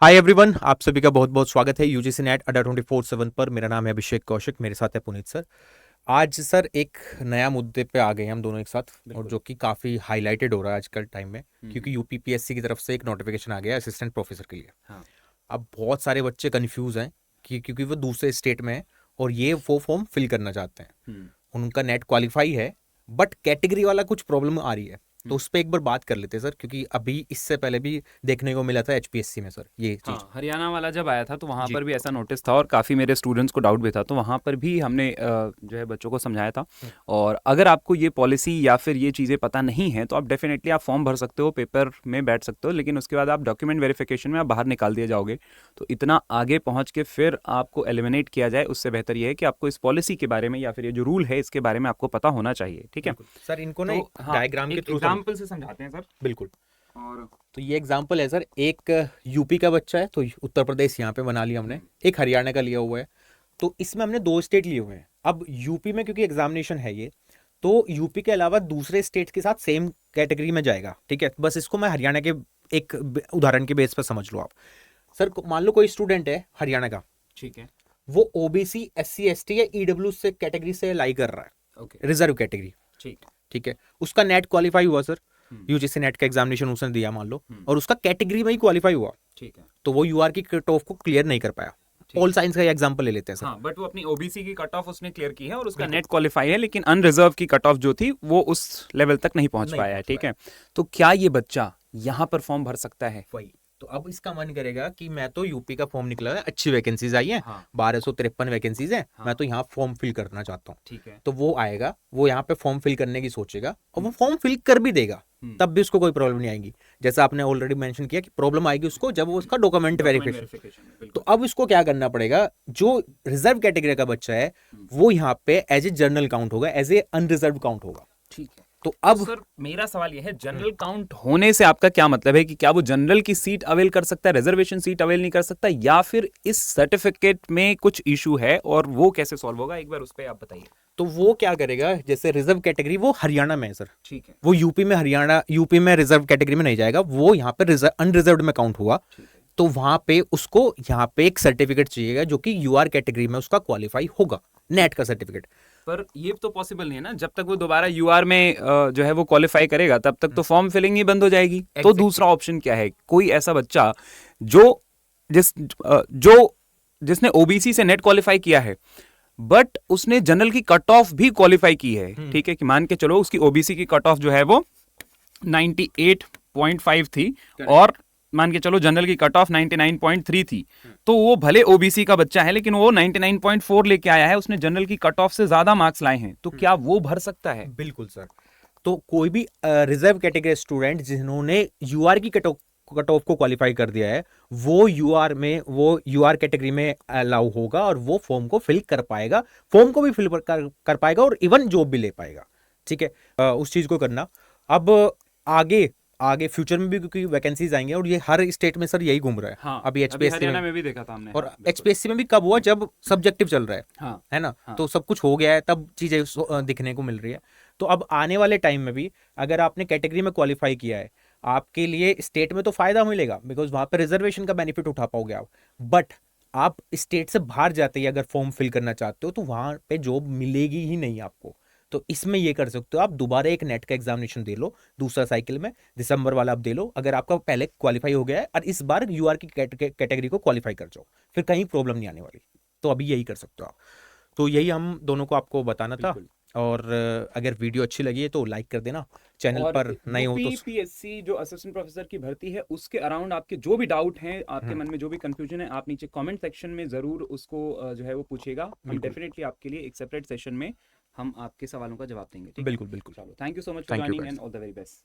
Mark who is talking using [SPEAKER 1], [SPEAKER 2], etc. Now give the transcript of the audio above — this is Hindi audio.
[SPEAKER 1] हाय एवरीवन, आप सभी का बहुत बहुत स्वागत है यूजीसी नेट अड्डा 24/7 पर। मेरा नाम है अभिषेक कौशिक, मेरे साथ है पुनीत सर। आज सर एक नया मुद्दे पे आ गए हैं हम दोनों एक साथ, और जो कि काफ़ी हाईलाइटेड हो रहा है आजकल टाइम में, क्योंकि यूपीपीएससी की तरफ से एक नोटिफिकेशन आ गया है असिस्टेंट प्रोफेसर के लिए।
[SPEAKER 2] हाँ।
[SPEAKER 1] अब बहुत सारे बच्चे कंफ्यूज हैं कि क्योंकि वो दूसरे स्टेट में है और ये वो फॉर्म फिल करना चाहते हैं। उनका नेट क्वालिफाई है, बट कैटेगरी वाला कुछ प्रॉब्लम आ रही है। तो उस पर एक बार बात कर लेते हैं सर, क्योंकि अभी इससे पहले भी देखने को मिला था एचपीएससी में सर ये चीज़।
[SPEAKER 2] हाँ, हरियाणा वाला जब आया था तो वहाँ
[SPEAKER 1] जी।
[SPEAKER 2] पर भी ऐसा नोटिस था और काफ़ी मेरे स्टूडेंट्स को डाउट भी था, तो वहाँ पर भी हमने जो है बच्चों को समझाया था। और अगर आपको ये पॉलिसी या फिर ये चीज़ें पता नहीं है तो आप डेफिनेटली आप फॉर्म भर सकते हो, पेपर में बैठ सकते हो, लेकिन उसके बाद आप डॉक्यूमेंट वेरिफिकेशन में आप बाहर निकाल दिए जाओगे। तो इतना आगे पहुँच के फिर आपको एलिमिनेट किया जाए, उससे बेहतर ये है कि आपको इस पॉलिसी के बारे में या फिर ये जो रूल है इसके बारे में आपको पता होना चाहिए। ठीक है,
[SPEAKER 1] सर इनको ना
[SPEAKER 2] तो
[SPEAKER 1] एक
[SPEAKER 2] हाँ,
[SPEAKER 1] डायग्राम के
[SPEAKER 2] एक
[SPEAKER 1] थ्रू
[SPEAKER 2] एग्जाम्पल से समझाते हैं सर।
[SPEAKER 1] बिल्कुल।
[SPEAKER 2] और
[SPEAKER 1] तो ये एग्जाम्पल है सर, एक यूपी का बच्चा है, तो उत्तर प्रदेश यहाँ पे बना लिया हमने, एक हरियाणा का लिया हुआ है। तो इसमें हमने दो स्टेट लिए हुए हैं। अब यूपी में क्योंकि एग्जामिनेशन है ये, तो यूपी के अलावा दूसरे स्टेट के साथ सेम कैटेगरी में जाएगा। ठीक है, बस इसको मैं हरियाणा के एक उदाहरण के बेस पर समझ लो आप। सर मान लो कोई स्टूडेंट है हरियाणा का,
[SPEAKER 2] ठीक है।
[SPEAKER 1] वो ओबीसी एससी एसटी या ईडब्ल्यू से कैटेगरी से लाई कर रहा है,
[SPEAKER 2] ओके।
[SPEAKER 1] Reserve category.
[SPEAKER 2] ठीक।
[SPEAKER 1] ठीक है, उसका नेट क्वालिफाई हुआ सर,
[SPEAKER 2] हम्म।
[SPEAKER 1] यूजीसी नेट का एग्जामिनेशन उसने दिया मान लो,
[SPEAKER 2] हम्म।
[SPEAKER 1] और उसका कैटेगरी में ही क्वालिफाई हुआ,
[SPEAKER 2] ठीक है।
[SPEAKER 1] तो वो यूआर की कट ऑफ को क्लियर नहीं कर पाया।
[SPEAKER 2] ठीक
[SPEAKER 1] ऑल
[SPEAKER 2] है।
[SPEAKER 1] साइंस का एग्जांपल ले लेते हैं सर।
[SPEAKER 2] हाँ, बट वो अपनी ओबीसी की कट ऑफ उसने क्लियर की है और उसका
[SPEAKER 1] बिल्कुल
[SPEAKER 2] नेट क्वालिफाई है, लेकिन अनरिजर्व की कट ऑफ जो थी वो उस लेवल तक नहीं पहुंच
[SPEAKER 1] नहीं
[SPEAKER 2] पाया है।
[SPEAKER 1] पहुंच
[SPEAKER 2] ठीक
[SPEAKER 1] पाया।
[SPEAKER 2] है, तो क्या ये बच्चा यहाँ पर फॉर्म भर सकता है?
[SPEAKER 1] वही तो अब इसका मन करेगा कि मैं तो यूपी का फॉर्म निकला है, अच्छी वैकेंसीज आई हैं,
[SPEAKER 2] हाँ।
[SPEAKER 1] 1253 वैकेंसीज हैं,
[SPEAKER 2] हाँ।
[SPEAKER 1] मैं तो यहाँ फॉर्म फिल करना चाहता हूँ।
[SPEAKER 2] ठीक है।
[SPEAKER 1] तो वो आएगा, वो यहाँ पे फॉर्म फिल करने की सोचेगा और वो फॉर्म फिल कर भी देगा, तब भी उसको कोई प्रॉब्लम नहीं आएगी। जैसा आपने ऑलरेडी मेंशन किया कि प्रॉब्लम आएगी उसको जब वो उसका डॉक्यूमेंट
[SPEAKER 2] डॉक्यूमेंट
[SPEAKER 1] वेरिफिकेशन।
[SPEAKER 2] वेरिफिकेशन में
[SPEAKER 1] तो
[SPEAKER 2] बिल्कुल।
[SPEAKER 1] अब इसको क्या करना पड़ेगा, जो रिजर्व कैटेगरी का बच्चा है वो यहाँ पे एज ए जनरल काउंट होगा, एज ए अनरिजर्व काउंट होगा।
[SPEAKER 2] ठीक है।
[SPEAKER 1] तो
[SPEAKER 2] तो
[SPEAKER 1] अब
[SPEAKER 2] सर मेरा सवाल यह है, जनरल काउंट होने से आपका क्या मतलब है? कि क्या वो जनरल की सीट अवेल कर सकता है, रिजर्वेशन सीट अवेल नहीं कर सकता, या फिर इस सर्टिफिकेट में कुछ इशू है और वो कैसे सॉल्व होगा? एक बार उस पर आप बताइए।
[SPEAKER 1] तो वो क्या करेगा, जैसे रिजर्व कैटेगरी वो हरियाणा में है सर,
[SPEAKER 2] ठीक है।
[SPEAKER 1] वो यूपी में, हरियाणा यूपी में रिजर्व कैटेगरी में नहीं जाएगा, वो यहाँ पे अनरिजर्व में काउंट हुआ।
[SPEAKER 2] ठीक है।
[SPEAKER 1] तो वहां पे उसको यहाँ पे एक सर्टिफिकेट चाहिएगा जो कि यूआर कैटेगरी में उसका क्वालिफाई होगा, नेट का सर्टिफिकेट।
[SPEAKER 2] पर ये तो पॉसिबल नहीं है ना, जब तक वो दोबारा यूआर में जो है वो क्वालिफाई करेगा तब तक तो फॉर्म फिलिंग ही बंद हो जाएगी। तो
[SPEAKER 1] Exactly.
[SPEAKER 2] दूसरा ऑप्शन क्या है? कोई ऐसा बच्चा जो जो जिसने ओबीसी से नेट क्वालिफाई किया है, बट उसने जनरल की कट ऑफ भी क्वालिफाई की है। ठीक है, कि मान के चलो उसकी ओबीसी की कट ऑफ जो है वो 98.5 थी और मान के चलो जनरल की कट ऑफ 99.3 थी। तो वो भले ओबीसी का बच्चा है लेकिन वो 99.4 लेके आया है, उसने जनरल की कट ऑफ से ज्यादा मार्क्स लाए हैं, तो क्या वो भर सकता है?
[SPEAKER 1] बिल्कुल सर। तो कोई भी रिजर्व कैटेगरी स्टूडेंट जिन्होंने यूआर की कट ऑफ को क्वालिफाई कर दिया है, वो यूआर में, वो यूआर कैटेगरी में अलाउ होगा और वो फॉर्म को फिल कर पाएगा, फॉर्म को भी फिल कर पाएगा और इवन जॉब भी ले पाएगा। ठीक है, उस चीज को करना। अब आगे आगे फ्यूचर में भी क्योंकि वैकेंसीज आएंगे और ये हर स्टेट में सर यही घूम रहा है।
[SPEAKER 2] हाँ,
[SPEAKER 1] अभी एचपीएससी
[SPEAKER 2] हरियाणा
[SPEAKER 1] में
[SPEAKER 2] में भी देखा था हमने।
[SPEAKER 1] और
[SPEAKER 2] हाँ, बिल्कुल।
[SPEAKER 1] एचपीएससी में भी कब हुआ, जब सब्जेक्टिव चल रहा है
[SPEAKER 2] हाँ।
[SPEAKER 1] है ना।
[SPEAKER 2] हाँ।
[SPEAKER 1] तो सब कुछ हो गया है, तब चीजें दिखने को मिल रही है। तो अब आने वाले टाइम में भी अगर आपने कैटेगरी में क्वालिफाई किया है, आपके लिए स्टेट में तो फायदा मिलेगा, बिकॉज वहां पर रिजर्वेशन का बेनिफिट उठा पाओगे आप। बट आप स्टेट से बाहर जाते ही अगर फॉर्म फिल करना चाहते हो तो वहां पे जॉब मिलेगी ही नहीं आपको। तो इसमें ये कर सकते हो, आप दोबारा एक नेट का एग्जामिनेशन दे लो, दूसरा साइकिल में दिसंबर वाला आप दे लो, अगर आपका पहले क्वालिफाई हो गया है, और इस बार यूआर की कैटेगरी को क्वालिफाई कर जाओ, फिर कहीं प्रॉब्लम नहीं आने वाली। तो अभी यही कर सकते हो आप। तो यही हम दोनों को आपको बताना था।
[SPEAKER 2] बिल्कुल।
[SPEAKER 1] और अगर वीडियो अच्छी लगी है तो लाइक कर देना, चैनल
[SPEAKER 2] और
[SPEAKER 1] पर नए हो तो
[SPEAKER 2] यूपीपीएससी जो असिस्टेंट प्रोफेसर की भर्ती है उसके अराउंड आपके जो भी डाउट हैं, आपके मन में जो भी कंफ्यूजन है, आप नीचे कमेंट सेक्शन में जरूर उसको जो है वो पूछिएगा। हम डेफिनेटली आपके लिए एक सेपरेट सेशन में हम आपके सवालों का जवाब देंगे। ठीक है,
[SPEAKER 1] बिल्कुल बिल्कुल।
[SPEAKER 2] चलो, thank you so much for
[SPEAKER 1] thank you
[SPEAKER 2] joining
[SPEAKER 1] guys.
[SPEAKER 2] And all the very best.